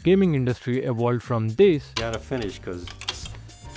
gaming industry evolved from this Gotta finish because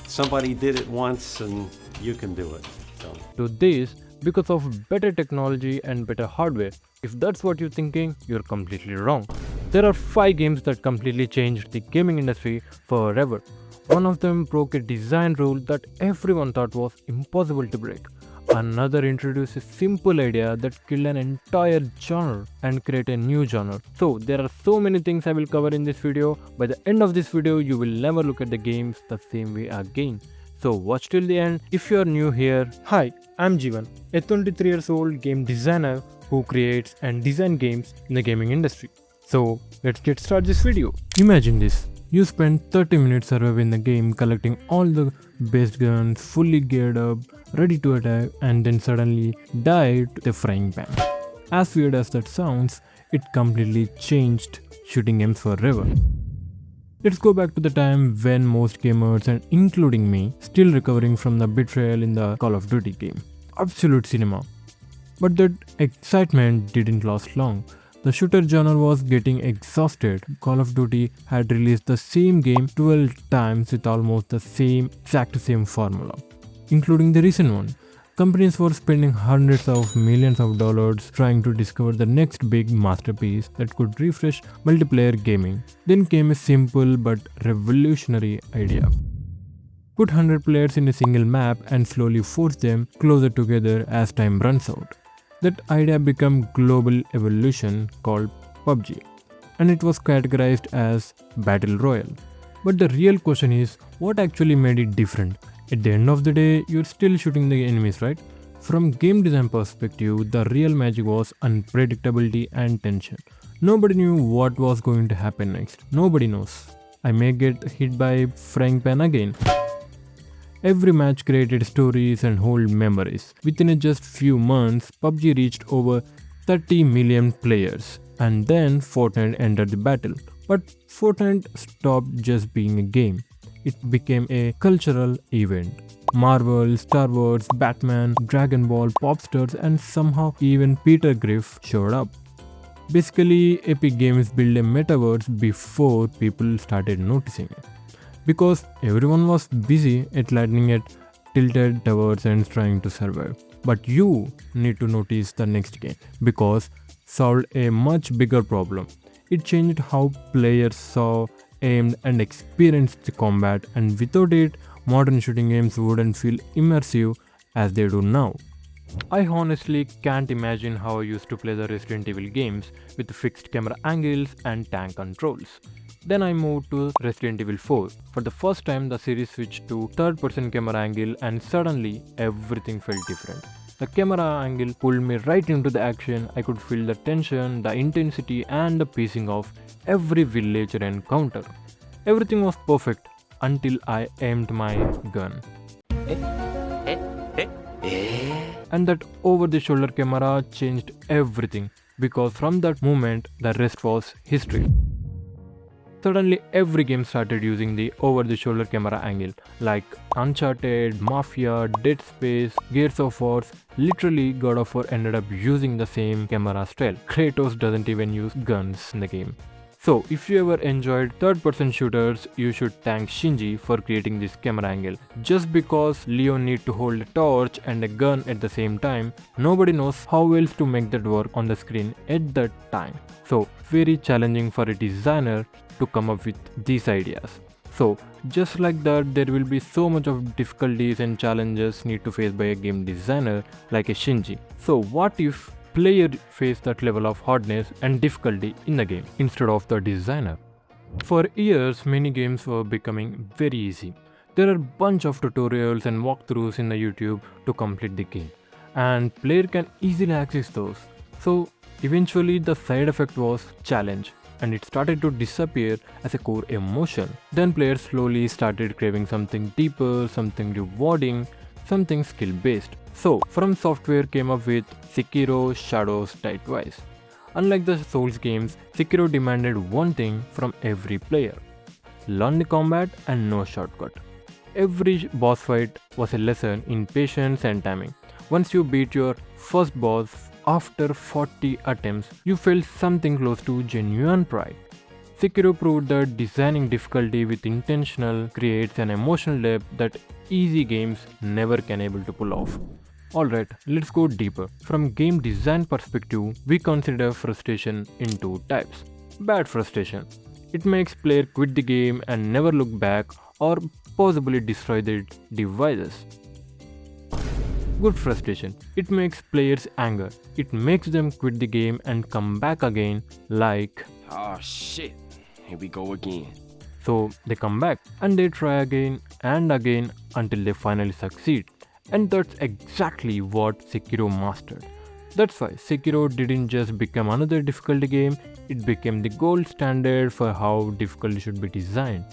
somebody did it once and you can do it. So. to this because of better technology and better hardware. If that's what you're thinking, you're completely wrong. There are 5 games that completely changed the gaming industry forever. One of them broke a design rule that everyone thought was impossible to break. Another introduced a simple idea that killed an entire genre and create a new genre. So there are so many things I will cover in this video. By the end of this video, you will never look at the games the same way again. So watch till the end. If you are new here, hi, I'm Jeevan, a 23 years old game designer who creates and designs games in the gaming industry. So let's get started this video. Imagine this. You spend 30 minutes surviving the game, collecting all the best guns, fully geared up, ready to attack, and then suddenly die to the frying pan. As weird as that sounds, it completely changed shooting games forever. Let's go back to the time when most gamers, and including me, still recovering from the betrayal in the Call of Duty game. Absolute cinema. But that excitement didn't last long. The shooter genre was getting exhausted. Call of Duty had released the same game 12 times with almost the exact same formula, including the recent one. Companies were spending hundreds of millions of dollars trying to discover the next big masterpiece that could refresh multiplayer gaming. Then came a simple but revolutionary idea. Put 100 players in a single map and slowly force them closer together as time runs out. That idea became global evolution called PUBG, and it was categorized as Battle Royale. But the real question is, what actually made it different? At the end of the day, you're still shooting the enemies, right? From game design perspective, the real magic was unpredictability and tension. Nobody knew what was going to happen next. Nobody knows. I may get hit by frying pan again. Every match created stories and hold memories. Within just few months, PUBG reached over 30 million players. And then Fortnite entered the battle. But Fortnite stopped just being a game. It became a cultural event. Marvel, Star Wars, Batman, Dragon Ball, pop stars, and somehow even Peter Griff showed up. Basically, Epic Games built a metaverse before people started noticing it. Because everyone was busy at lightning at tilted towers and trying to survive. But you need to notice the next game because solved a much bigger problem. It changed how players saw, aimed, and experienced the combat, and without it, modern shooting games wouldn't feel immersive as they do now. I honestly can't imagine how I used to play the Resident Evil games with fixed camera angles and tank controls. Then I moved to Resident Evil 4. For the first time, the series switched to third-person camera angle and suddenly everything felt different. The camera angle pulled me right into the action. I could feel the tension, the intensity, and the pacing of every villager encounter. Everything was perfect until I aimed my gun. And that over-the-shoulder camera changed everything because from that moment, the rest was history. Suddenly every game started using the over-the-shoulder camera angle, like Uncharted, Mafia, Dead Space, Gears of War. Literally, God of War ended up using the same camera style. Kratos doesn't even use guns in the game. So, if you ever enjoyed third-person shooters, you should thank Shinji for creating this camera angle. Just because Leon needs to hold a torch and a gun at the same time, nobody knows how else to make that work on the screen at that time. So, very challenging for a designer to come up with these ideas. So, just like that, there will be so much of difficulties and challenges need to face by a game designer like a Shinji. So, what if player face that level of hardness and difficulty in the game instead of the designer? For years, many games were becoming very easy. There are a bunch of tutorials and walkthroughs in the YouTube to complete the game, and player can easily access those. So eventually the side effect was challenge, and it started to disappear as a core emotion. Then players slowly started craving something deeper, something rewarding, something skill based. So From Software came up with Sekiro Shadows Die Twice. Unlike the Souls games, Sekiro demanded one thing from every player: learn the combat and no shortcut. Every boss fight was a lesson in patience and timing. Once you beat your first boss after 40 attempts, you felt something close to genuine pride. Sekiro proved that designing difficulty with intentional creates an emotional depth that easy games never can able to pull off. Alright, let's go deeper. From game design perspective, we consider frustration in two types. Bad frustration. It makes player quit the game and never look back or possibly destroy their devices. Good frustration. It makes players anger. It makes them quit the game and come back again like Oh shit, here we go again. so they come back and they try again and again until they finally succeed. And that's exactly what Sekiro mastered. That's why Sekiro didn't just become another difficulty game, it became the gold standard for how difficulty should be designed.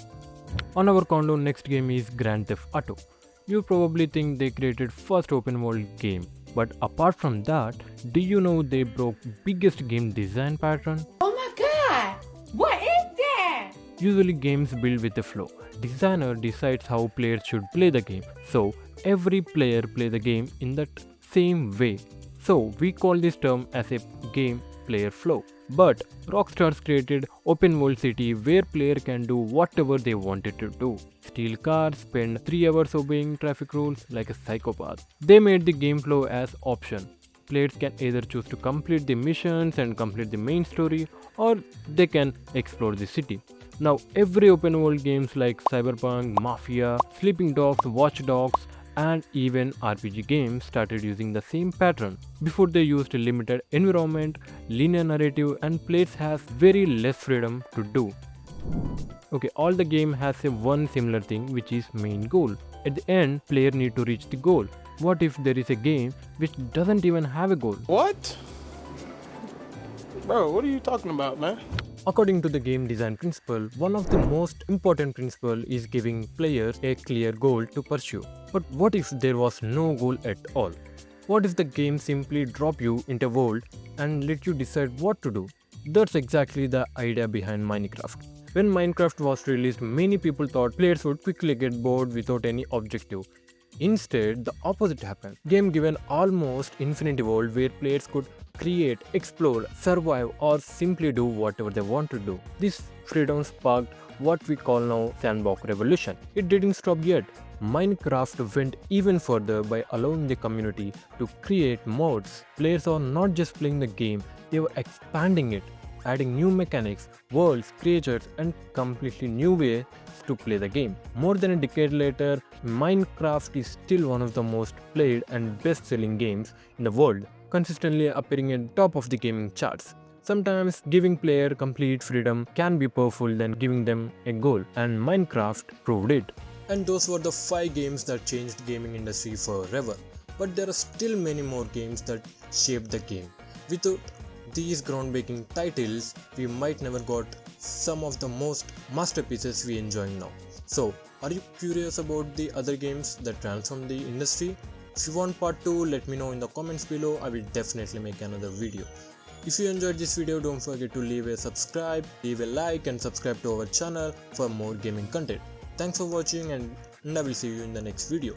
On our countdown, next game is Grand Theft Auto. You probably think they created first open world game, but apart from that, do you know they broke biggest game design pattern? Oh my god! What is that? Usually games build with a flow. Designer decides how players should play the game, so every player play the game in that same way. So we call this term as a game player flow. But Rockstars created open world city where player can do whatever they wanted to do. Steal cars, spend 3 hours obeying traffic rules like a psychopath. They made the game flow as option. Players can either choose to complete the missions and complete the main story, or they can explore the city. Now every open world games like Cyberpunk, Mafia, Sleeping Dogs, Watch Dogs and even RPG games started using the same pattern. Before they used a limited environment, linear narrative and players has very less freedom to do. Okay, all the game has a one similar thing which is main goal. At the end, player need to reach the goal. What if there is a game which doesn't even have a goal? What? Bro, what are you talking about, man? According to the game design principle, one of the most important principle is giving players a clear goal to pursue. But what if there was no goal at all? What if the game simply drop you into a world and let you decide what to do? That's exactly the idea behind Minecraft. When Minecraft was released, many people thought players would quickly get bored without any objective. Instead, the opposite happened. Game given almost infinite world where players could create, explore, survive or simply do whatever they want to do. This freedom sparked what we call now sandbox revolution. It didn't stop yet. Minecraft went even further by allowing the community to create mods. Players are not just playing the game, they were expanding it, adding new mechanics, worlds, creatures and completely new ways to play the game. More than a decade later, Minecraft is still one of the most played and best-selling games in the world, consistently appearing at top of the gaming charts. Sometimes giving player complete freedom can be powerful than giving them a goal, and Minecraft proved it. And those were the 5 games that changed gaming industry forever. But there are still many more games that shaped the game. Without these groundbreaking titles, we might never got some of the most masterpieces we enjoy now. So, are you curious about the other games that transformed the industry? If you want part 2, let me know in the comments below. I will definitely make another video. If you enjoyed this video, don't forget to leave a subscribe, leave a like and subscribe to our channel for more gaming content. Thanks for watching and I will see you in the next video.